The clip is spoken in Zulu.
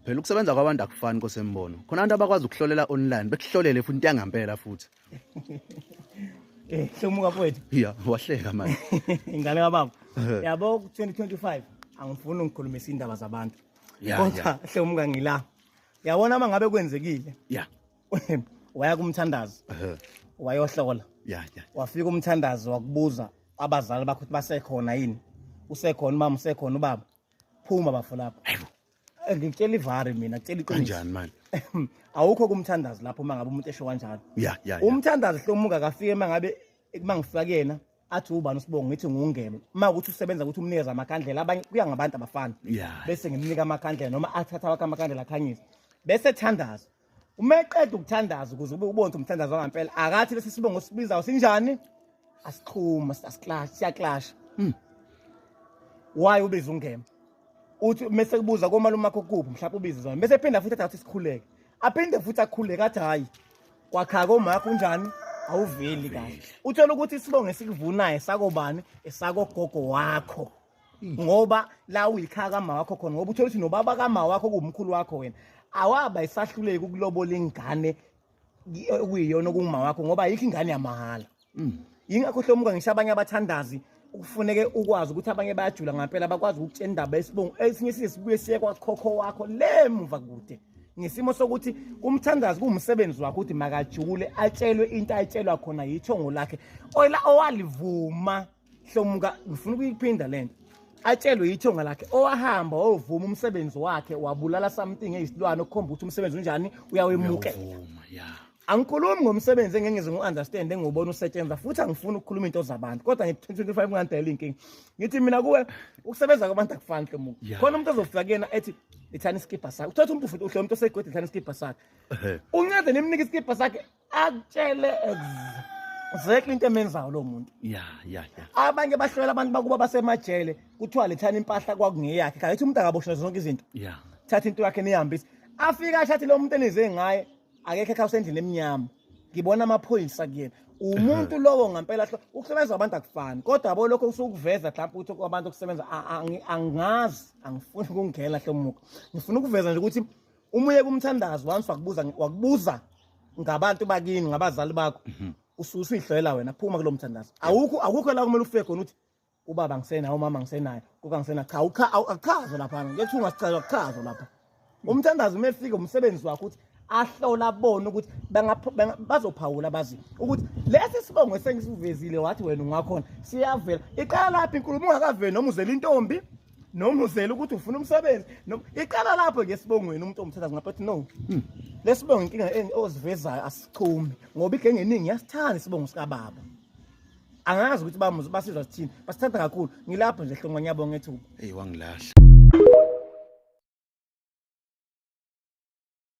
Phela ukusebenza kwabantu akufani kosembono. Khona abantu abakwazi ukuhlolela online, bekuhlolele futhi into yangampela futhi. Hlomuka mfowethu. Yeah, wahleka manje. Ingane kababa. Yabo 2025 angifuni ngikhulumise indaba zabantu. Kodwa hlomuka ngila. Yabona mangabe kwenzekile. Yeah. Waya kumthandazo. Wayohlola. Yeah. Wafika umthandazo wakubuza abazali bakho ukuthi basekhona yini. Usekhona mama, usekhona ubaba. Phuma bafo lapho. Ngikutshela ivari mina, ngicela iqiniso. Kanjani manje? Awukho kumthandazo lapho mangabe umuntu esho kanjalo. Yeah. Umthandazo hlomuka kafike mangabe mangifika kuyena athi ubani usibongo ngithi ngungelo. Ukuthi usebenza ukuthi umnikeza amakhandlela abanye kuya ngabantu abafana. Bese ngimnika amakhandlela noma athatha wakhe amakhandlela akhanyisa. Bese thandaza. Uma eqeda ukuthandaza ukuze ube ubone ukuthi umthandazo wangampela akathi lesi sibongo sibizayo sinjani? Asiqhuma, siyaclash, siyaclash. Why ubiza ungema? Uthi mase kubuza komalume wakho kuphi mhlawumbe ubiza zona. Bese ephinda futhi athi sikhuleke. Aphinde futhi akhuleke athi hayi. Kwakha komakho unjani? Awuveli kahle. Uthola ukuthi isibongo esikuvunayo sakobani? Esakogogo wakho. Ngoba la uyikhaya kama wakho khona ngoba uthola ukuthi nobaba kama wakho kumkhulu wakho wena. Awaba isahluleki ukulobola ingane okuyiyona okunguma wakho ngoba ayikho ingane yamahala. Yingakho hlomuka ngisho abanye abathandazi ukufuneke ukwazi ukuthi abanye bayajula ngempela bakwazi ukutshela indaba esibongo esinye sibuye siye kwakhokho wakho lemuva kude ngesimo sokuthi umthandazi kuumsebenzi wakho ukuthi makajule atshelwe into ayitshelwa khona yithongo lakhe oyila owalivuma hlomuka ngifuna ukuyiphinda lento atshelwe yithonga lakhe owahamba ovuma umsebenzi wakhe wabulala something eyisilwane okukhomba ukuthi umsebenzi unjani uyawemukela. Angikhulumi ngomsebenzi engengeze ngiunderstand engibona usetshenzwa futhi angifuni ukukhuluma into zabantu kodwa nge-2025 ngiyandela inkingi ngithi mina kuwe ukusebenza kwabantu akufani hlomuka khona umuntu ozofika kuyena ethi ithani skipper sakhe uthatha umuntu futhi uhle umuntu osegwede ithani skipper sakhe uncede nemnika iskipper sakhe akutshele exactly into emenzayo lo muntu. Abanye bahlola abantu bakuba basemajele kuthiwa lethana impahla kwakungeyakhe kanti umuntu akaboshwe zonke izinto. Thatha into yakhe nihambise afika ashathi lo muntu enize ngaye akekho ekhaya usendlini eminyama ngibona amaphoyisa kuyena umuntu lowo ngempela ukusebenza abantu akufani kodwa yabo lokho usukuveza mhlawumbe ukuthi kwabantu ukusebenza angazi angifuni ukungena hlomuka ngifuna ukuveza nje ukuthi umuye kumthandazo once wakubuza ngabantu bakini ngabazali bakho usuyihlolela wena phuma kulo mthandazo akukho la kumele ufike khona uthi ubaba ngisenayo umama ngisenayo kuka ngisena cha akachazo lapha ngeke ungasichaza akachazo lapha umthandazo umefika umsebenzi wakho uthi ahlola bona ukuthi bazophawula bazi ukuthi lesi sibongo esengisivezile wathi wena ungakhona siyavela iqala lapha inkulumo ungakaveli noma uzela intombi noma uzela ukuthi ufuna umsebenzi noma iqala lapho ngesibongweni umuntu omthatha ngaphathi no lesibongo inkinga ozivezayo asichumi ngoba igenge eningi yasithanda isibongo sika baba angazi ukuthi basizwa sithini basithanda kakhulu ngilapho nje hlongwa nyabo ngethuba wangilahla.